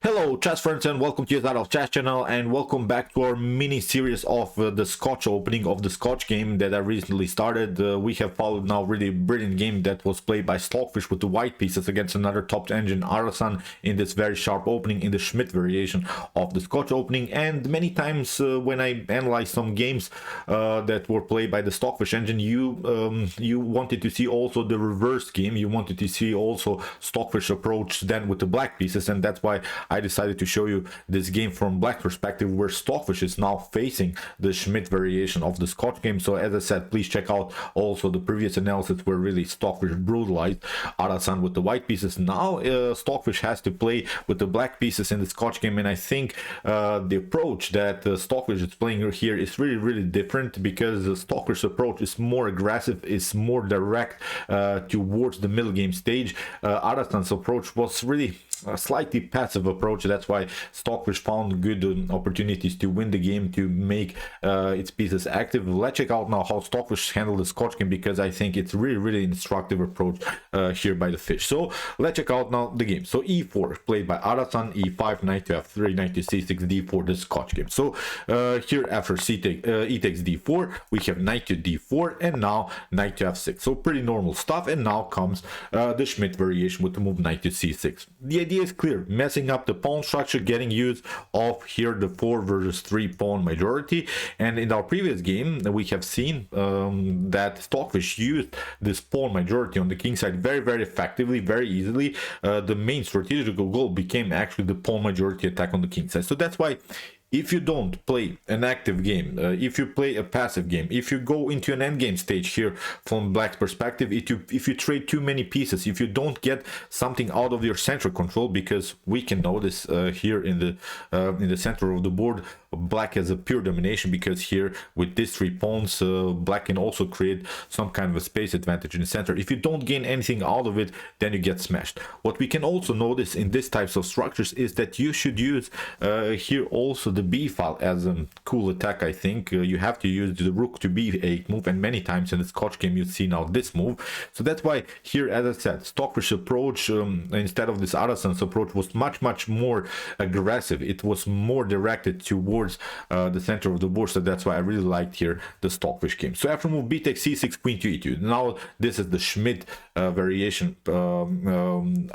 Hello chess friends, and welcome to your Title of Chess channel, and welcome back to our mini series of the Scotch opening of the Scotch game that I recently started. We have followed now really brilliant game that was played by Stockfish with the white pieces against another top engine Arasan in this very sharp opening in the Schmidt variation of the Scotch opening. And many times when I analyze some games that were played by the Stockfish engine, you wanted to see also the reverse game. You wanted to see also Stockfish approach then with the black pieces, and that's why I decided to show you this game from black perspective, where Stockfish is now facing the Schmidt variation of the Scotch game. So as I said, please check out also the previous analysis where really Stockfish brutalized Arasan with the white pieces. Now Stockfish has to play with the black pieces in the Scotch game, and I think the approach that Stockfish is playing here is really different, because the Stockfish approach is more aggressive, is more direct towards the middle game stage. Arasan's approach was really a slightly passive approach. That's why Stockfish found good opportunities to win the game, to make its pieces active. Let's check out now how Stockfish handled the Scotch game, because I think it's really instructive approach here by the fish. So let's check out now the game. So e4 played by Arasan, e5, knight to f3, knight to c6, d4, the Scotch game. So here after e takes d4, we have knight to d4, and now knight to f6. So pretty normal stuff. And now comes the Schmidt variation with the move knight to c6. The idea is clear: messing up the pawn structure, getting use of here the 4 versus 3 pawn majority. And in our previous game we have seen that Stockfish used this pawn majority on the king side very effectively, very easily. The main strategical goal became actually the pawn majority attack on the king side. So that's why, if you don't play an active game, if you play a passive game, if you go into an endgame stage here from black's perspective, if you trade too many pieces, if you don't get something out of your central control, because we can notice here in the center of the board, black has a pure domination, because here with these 3 pawns, black can also create some kind of a space advantage in the center. If you don't gain anything out of it, then you get smashed. What we can also notice in these types of structures is that you should use here also the b file as a cool attack. I think you have to use the rook to b8 move, and many times in the Scotch game you see now this move. So that's why here, as I said, Stockfish approach instead of this Arasan's approach was much more aggressive. It was more directed towards the center of the board. So that's why I really liked here the Stockfish game. So after move b takes c6, queen to e2. Now this is the Schmidt variation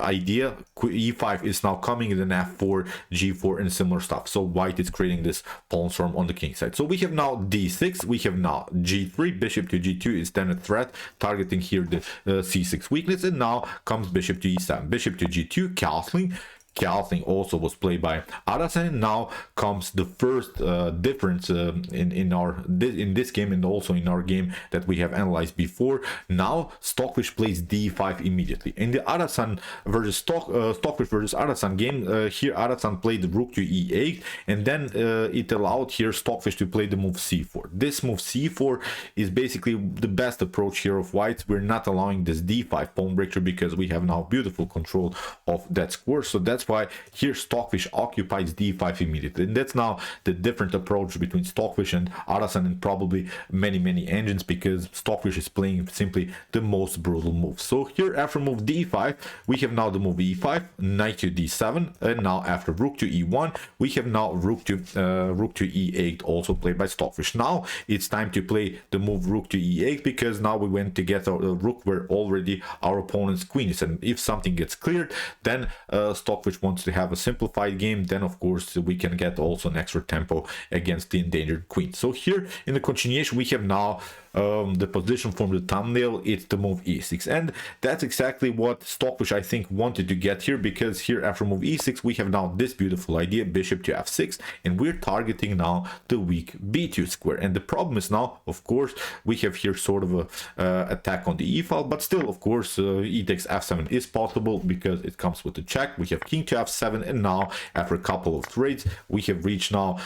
idea. e5 is now coming, and then f4, g4, and similar stuff. So white is creating this pawn storm on the king side. So we have now d6, we have now g3, bishop to g2 is then a threat, targeting here the c6 weakness, and now comes bishop to e7, bishop to g2, castling. Castling also was played by Arasan. Now comes the first difference in this game, and also in our game that we have analyzed before. Now Stockfish plays d5 immediately. In the Arasan versus Stockfish versus Arasan game, here Arasan played the rook to e8, and then it allowed here Stockfish to play the move c4. This move c4 is basically the best approach here of whites. We're not allowing this d5 pawn breakthrough, because we have now beautiful control of that square. So that's why here Stockfish occupies d5 immediately, and that's now the different approach between Stockfish and Arasan, and probably many engines, because Stockfish is playing simply the most brutal move. So here after move d5, we have now the move e5, knight to d7, and now after rook to e1, we have now rook to e8, also played by Stockfish. Now it's time to play the move rook to e8, because now we went to get our rook where already our opponent's queen is, and if something gets cleared, then Stockfish wants to have a simplified game. Then of course we can get also an extra tempo against the endangered queen. So here in the continuation, we have now the position from the thumbnail, it's the move e6, and that's exactly what Stockfish I think wanted to get here, because here after move e6 we have now this beautiful idea, bishop to f6, and we're targeting now the weak b2 square. And the problem is now, of course, we have here sort of a attack on the e file, but still, of course, e takes f7 is possible, because it comes with the check. We have king to f7, and now after a couple of trades we have reached now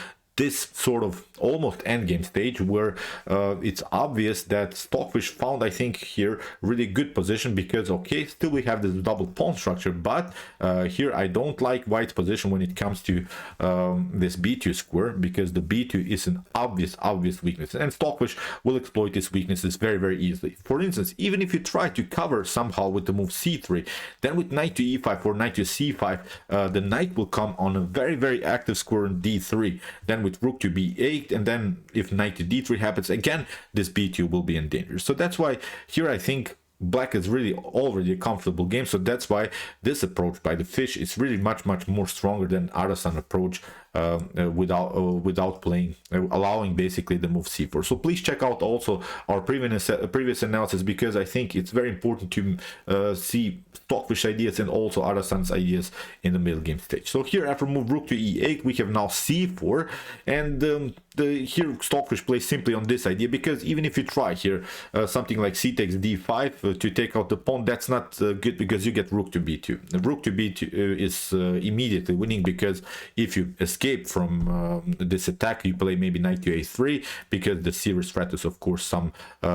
this sort of almost endgame stage where it's obvious that Stockfish found, I think, here really good position, because okay, still we have this double pawn structure, but here I don't like White's position when it comes to this b2 square, because the b2 is an obvious weakness, and Stockfish will exploit its weaknesses very easily. For instance, even if you try to cover somehow with the move c3, then with knight to e5 or knight to c5, the knight will come on a very active square on d3, then with rook to b8, and then if knight to d3 happens again, this b2 will be in danger. So that's why here I think Black is really already a comfortable game. So that's why this approach by the fish is really much more stronger than Arasan approach, without playing, allowing basically the move c4. So please check out also our previous analysis, because I think it's very important to see Stockfish ideas and also Arasan's ideas in the middle game stage. So here after move rook to e8, we have now c4, and here Stockfish plays simply on this idea, because even if you try here something like c takes d5 to take out the pawn, that's not good, because you get rook to b2. The rook to b2 is immediately winning, because if you escape from this attack, you play maybe knight to a3, because the serious threat is of course some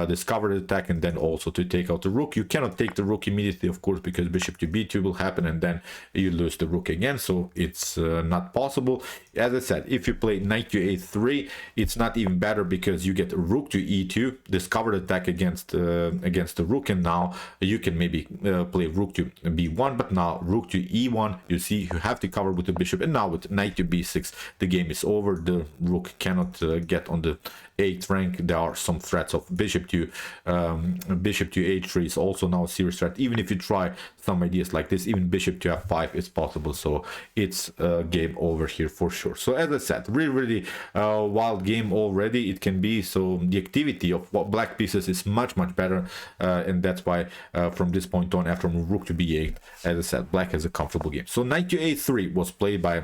discovered attack, and then also to take out the rook. You cannot take the rook immediately, of course, because bishop to b2 will happen, and then you lose the rook again, so it's not possible. As I said, if you play knight to a3, it's not even better, because you get rook to e2, discovered attack against the rook, and now you can maybe play rook to b1, but now rook to e1, you see you have to cover with the bishop, and now with knight to b6 the game is over. The rook cannot get on the 8th rank. There are some threats of bishop to h3 is also now a serious threat. Even if you try some ideas like this, even bishop to f5 is possible, so it's game over here for sure. So as I said, really wild game already it can be. So the activity of black pieces is much better, and that's why from this point on, after move rook to b8, as I said, black has a comfortable game. So knight to a3 was played by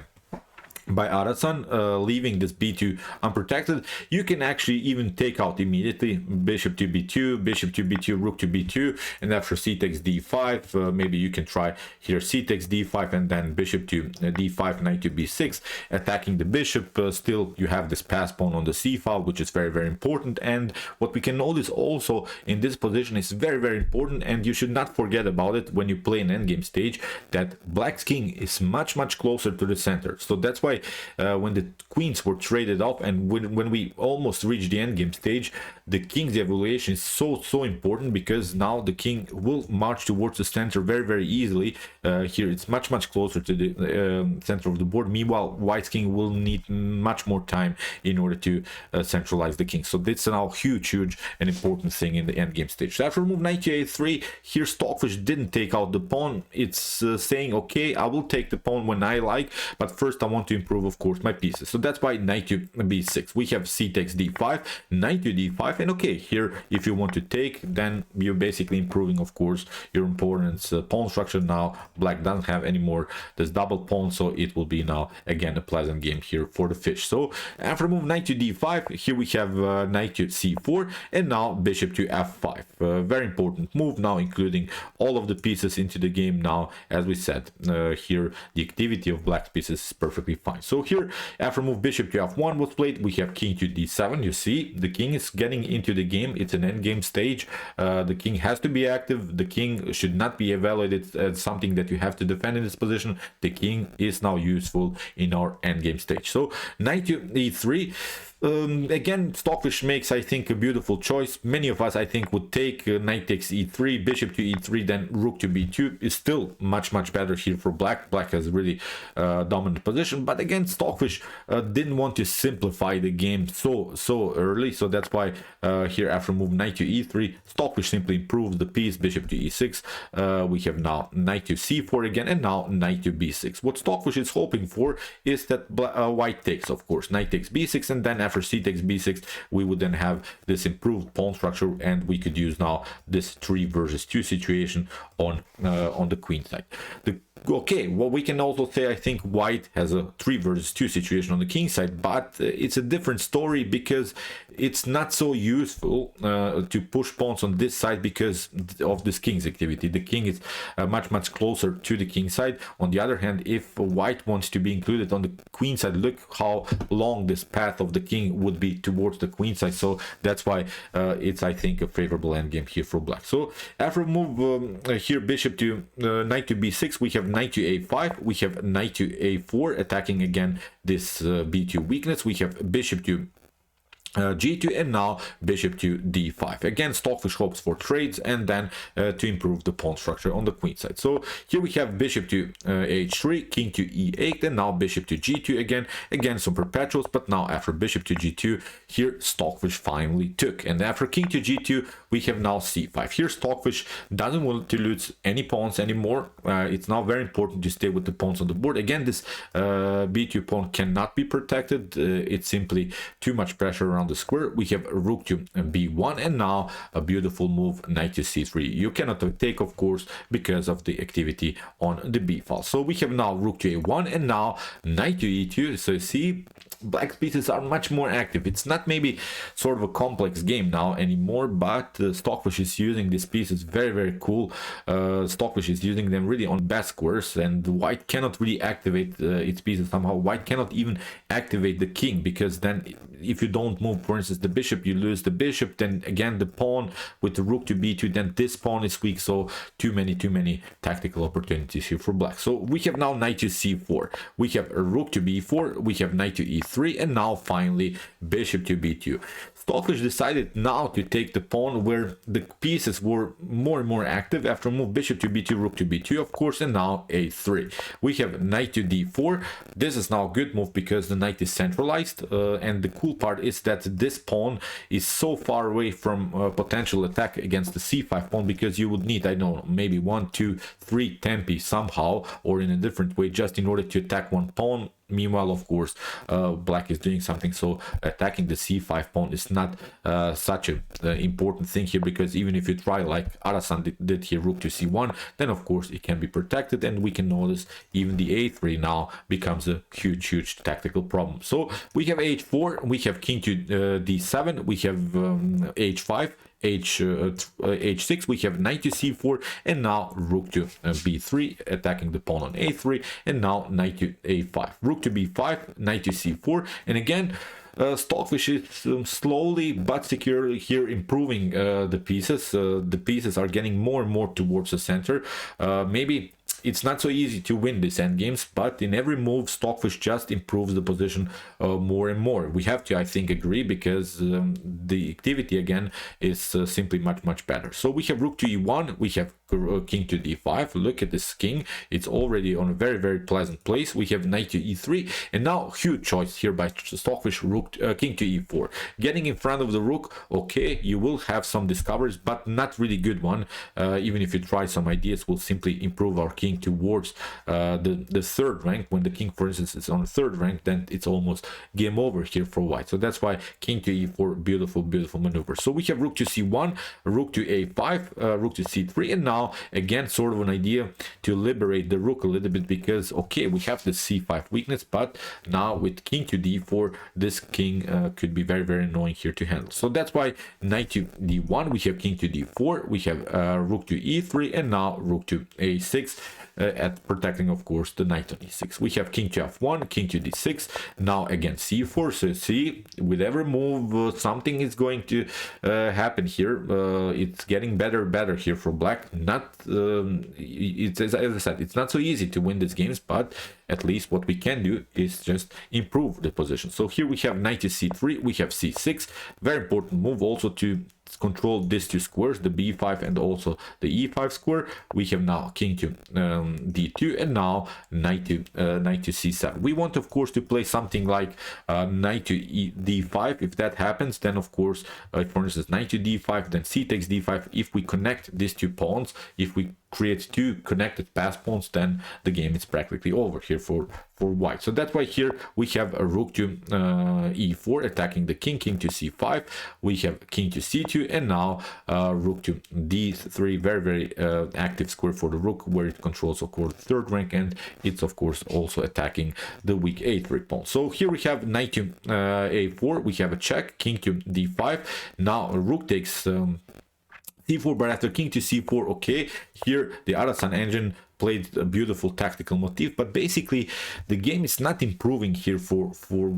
Arasan, leaving this b2 unprotected. You can actually even take out immediately bishop to b2, rook to b2, and after c takes d5, maybe you can try here c takes d5, and then bishop to d5, knight to b6, attacking the bishop. Still you have this pass pawn on the c file, which is very important. And what we can notice also in this position is very important, and you should not forget about it when you play an endgame stage, that black's king is much closer to the center. So that's why when the queens were traded off, and when we almost reached the endgame stage, the king's evaluation is so important, because now the king will march towards the center very easily. Here it's much closer to the center of the board. Meanwhile, white's king will need much more time in order to centralize the king. So that's now huge and important thing in the endgame stage. So after move knight to a3, here Stockfish didn't take out the pawn. It's saying, okay, I will take the pawn when I like, but first I want to improve, of course, my pieces. So that's why knight to b6. We have c takes d5, knight to d5, and okay, here if you want to take, then you're basically improving, of course, your opponent's pawn structure. Now black doesn't have anymore this double pawn, so it will be now again a pleasant game here for the fish. So after move knight to d5, here we have knight to c4, and now bishop to f5. Very important move now, including all of the pieces into the game. Now, as we said, here the activity of black pieces is perfectly fine. So here after move bishop to f1 was played, we have king to d7. You see the king is getting into the game. It's an endgame stage. The king has to be active. The king should not be evaluated as something that you have to defend in this position. The king is now useful in our endgame stage. So knight to e3. Again, Stockfish makes, I think, a beautiful choice. Many of us, I think, would take knight takes e3, bishop to e3, then rook to b2. Is still much better here for black. Black has really dominant position, but again, Stockfish didn't want to simplify the game so early. So that's why here after move knight to e3, Stockfish simply improves the piece. Bishop to e6. We have now knight to c4 again, and now knight to b6. What Stockfish is hoping for is that white takes, of course, knight takes b6, and then after after c takes b6 we would then have this improved pawn structure, and we could use now this 3 versus 2 situation on the queen side. Okay, well, we can also say I think white has a 3 versus 2 situation on the king side, but it's a different story because it's not so useful to push pawns on this side because of this king's activity. The king is much closer to the king side. On the other hand, if white wants to be included on the queen side, look how long this path of the king would be towards the queen side. So that's why it's, I think, a favorable endgame here for black. So after move here bishop to knight to b6, we have knight to a5, we have knight to a4 attacking again this b2 weakness. We have bishop to g2, and now bishop to d5. Again, Stockfish hopes for trades and then to improve the pawn structure on the queen side. So here we have bishop to h3, king to e8, and now bishop to g2 again some perpetuals. But now after bishop to g2, here Stockfish finally took, and after king to g2 we have now c5. Here Stockfish doesn't want to lose any pawns anymore. It's now very important to stay with the pawns on the board. Again, this b2 pawn cannot be protected. It's simply too much pressure around the square. We have rook to b1, and now a beautiful move, knight to c3. You cannot take, of course, because of the activity on the b file. So we have now rook to a1, and now knight to e2. So you see, black's pieces are much more active. It's not maybe sort of a complex game now anymore, but Stockfish is using these pieces very cool. Stockfish is using them really on best squares, and white cannot really activate its pieces somehow. White cannot even activate the king, because then if you don't move, for instance, the bishop, you lose the bishop. Then again the pawn with the rook to b2, then this pawn is weak. So too many tactical opportunities here for black. So we have now knight to c4, we have a rook to b4, we have knight to e3, and now finally bishop to b2. Stockfish decided now to take the pawn where the pieces were more and more active after move bishop to b2, rook to b2, of course, and now a3. We have knight to d4. This is now a good move because the knight is centralized, and the cool part is that this pawn is so far away from potential attack against the c5 pawn, because you would need, I don't know, maybe 1, 2, 3 tempi somehow or in a different way just in order to attack one pawn. Meanwhile, of course, black is doing something, so attacking the c5 pawn is not such an important thing here, because even if you try like Arasan did here, rook to c1, then of course it can be protected, and we can notice even the a3 now becomes a huge tactical problem. So we have h4, we have king to d7, we have h5, h6, we have knight to c4, and now rook to b3 attacking the pawn on a3, and now knight to a5, rook to b5, knight to c4, and again Stockfish is slowly but securely here improving the pieces. The pieces are getting more and more towards the center. Maybe it's not so easy to win these endgames, but in every move Stockfish just improves the position more and more. We have to, I think, agree, because the activity again is simply much better. So we have rook to e1, we have king to d5. Look at this king, it's already on a very pleasant place. We have knight to e3, and now huge choice here by Stockfish, rook king to e4, getting in front of the rook. Okay, you will have some discoveries, but not really good one. Even if you try some ideas, will simply improve our king towards the third rank. When the king, for instance, is on the third rank, then it's almost game over here for white. So that's why king to e4, beautiful maneuver. So we have rook to c1, rook to a5, rook to c3, and now again sort of an idea to liberate the rook a little bit, because okay, we have the c5 weakness, but now with king to d4, this king could be very annoying here to handle. So that's why knight to d1, we have king to d4, we have rook to e3, and now rook to a6, at protecting, of course, the knight on e6. We have king to f1, king to d6, now again c4. So see, with every move something is going to happen here. It's getting better here for black. Not it's, as I said, it's not so easy to win these games, but at least what we can do is just improve the position. So here we have knight to c3, we have c6, very important move also to control these two squares, the b5 and also the e5 square. We have now king to d2, and now knight to c7. We want, of course, to play something like knight to d5. If that happens, then of course, for instance, knight to d5, then c takes d5. If we connect these two pawns, if we create two connected pass pawns, then the game is practically over here for white. So that's why here we have a rook to e4 attacking the king, king to c5, we have king to c2, and now rook to d3, very active square for the rook, where it controls of course third rank, and it's of course also attacking the weak a3 pawn. So here we have knight to a4, we have a check, king to d5, now rook takes c4, but after king to c4, okay, here the Arasan engine played a beautiful tactical motif, but basically the game is not improving here for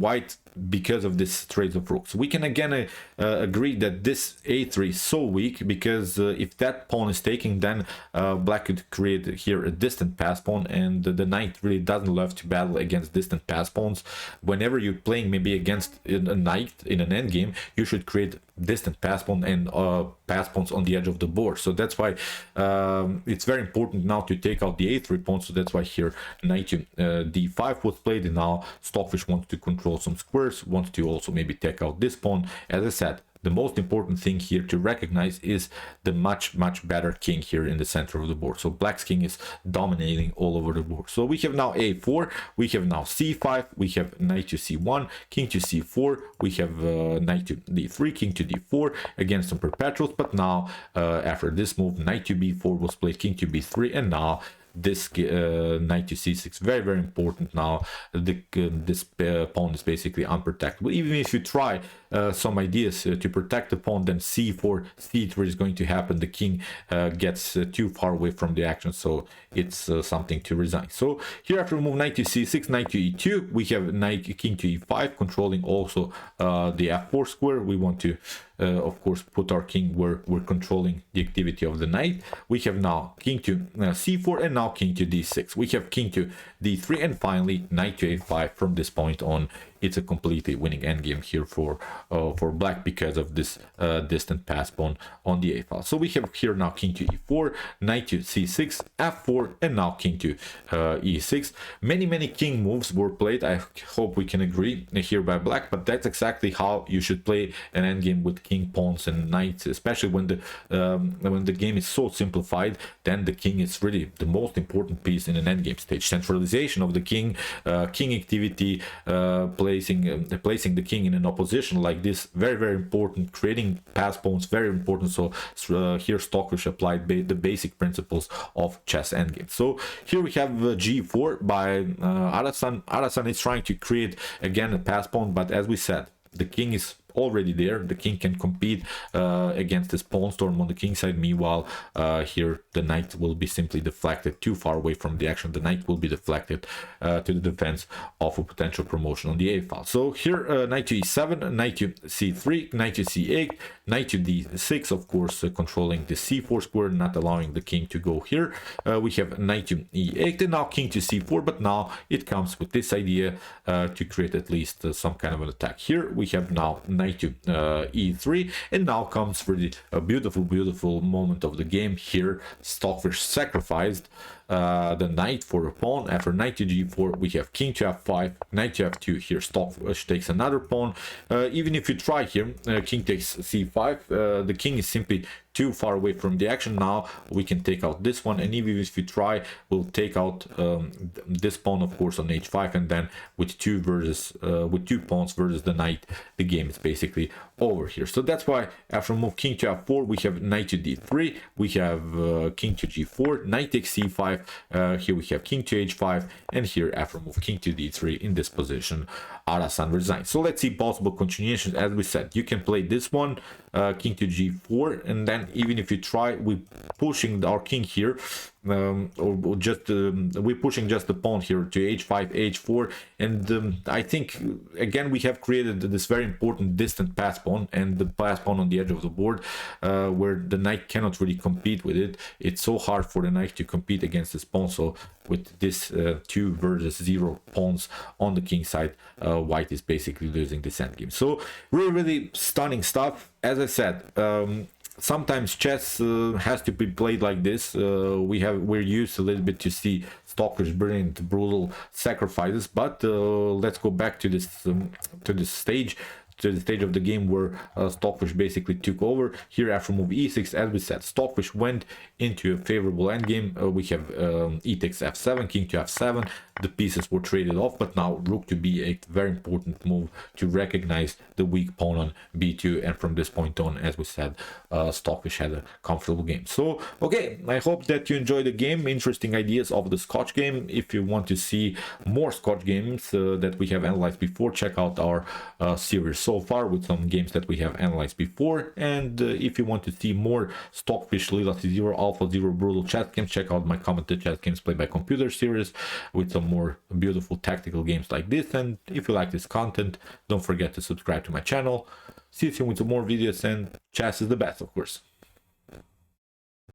white because of this trade of rooks. We can again agree that this a3 is so weak, because if that pawn is taken, then black could create here a distant pass pawn, and the knight really doesn't love to battle against distant pass pawns. Whenever you're playing maybe against a knight in an endgame, you should create distant pass pawn and pass pawns on the edge of the board. So that's why it's very important now to take out the a3 pawn. So that's why here knight to d5 was played, and now Stockfish wants to control some squares, wants to also maybe take out this pawn. As I said, the most important thing here to recognize is the much better king here in the center of the board. So black's king is dominating all over the board. So we have now a4, we have now c5, we have knight to c1, king to c4, we have knight to d3, king to d4, again some perpetuals. But now after this move, knight to b4 was played, king to b3, and now this knight to c6, very important. Now this pawn is basically unprotectable. Even if you try some ideas to protect the pawn, then c4, c3 is going to happen. The king gets too far away from the action, so it's something to resign. So here after move knight to c6, knight to e2, we have knight king to e5, controlling also the f4 square. We want to of course put our king where we're controlling the activity of the knight. We have now king to c4, and now king to d6. We have king to d3, and finally knight to a5. From this point on, it's a completely winning endgame here for black because of this distant pass pawn on the a file. So we have here now king to e4, knight to c6, f4, and now king to e6. Many king moves were played. I hope we can agree here by black, but that's exactly how you should play an endgame with king pawns and knights, especially when the game is so simplified. Then the king is really the most important piece in an endgame stage. Centralization of the king, king activity, placing the king in an opposition like this, very important. Creating pass pawns, very important. So here Stockfish applied the basic principles of chess endgame. So here we have g4 by Arasan. Arasan is trying to create again a pass pawn, but as we said, the king is already there. The king can compete against this pawn storm on the king side. Meanwhile, here the knight will be simply deflected too far away from the action. The knight will be deflected to the defense of a potential promotion on the a file. So here knight to e7, knight to c3, knight to c8, knight to d6, of course controlling the c4 square, not allowing the king to go here. We have knight to e8, and now king to c4, but now it comes with this idea to create at least some kind of an attack. Here we have now knight to e3, and now comes really a beautiful moment of the game. Here Stockfish sacrificed the knight for a pawn. After knight to g4, we have king to f5, knight to f2. Here Stockfish takes another pawn. Even if you try here, king takes c5, the king is simply too far away from the action. Now we can take out this one, and even if you try, we'll take out this pawn, of course, on h5, and then with two pawns versus the knight, the game is basically over here. So that's why after move king to f4, we have knight to d3, we have king to g4, knight takes c5, here we have king to h5, and here after move king to d3, in this position Arasan resigns. So let's see possible continuations. As we said, you can play this one, king to g4, and then even if you try, we're pushing our king here, or just we're pushing just the pawn here to h5, h4, and I think again we have created this very important distant pass pawn, and the pass pawn on the edge of the board, where the knight cannot really compete with it. It's so hard for the knight to compete against this pawn. So with this 2 versus 0 pawns on the king side, white is basically losing this endgame. So really stunning stuff. As I said, sometimes chess has to be played like this. We're used a little bit to see Stockfish brilliant brutal sacrifices, but let's go back to this stage to the stage of the game where Stockfish basically took over. Here after move e6, as we said, Stockfish went into a favorable endgame. We have e takes f7, king to f7. The pieces were traded off, but now rook to b8, very important move to recognize the weak pawn on b2, and from this point on, as we said, Stockfish had a comfortable game. So okay, I hope that you enjoyed the game. Interesting ideas of the Scotch game. If you want to see more Scotch games that we have analyzed before, check out our series so far with some games that we have analyzed before. And if you want to see more Stockfish, Lila Zero, Alpha Zero brutal chess games, check out my commented chess games played by computer series with some more beautiful tactical games like this. And if you like this content, don't forget to subscribe to my channel. See you soon with some more videos, and chess is the best, of course.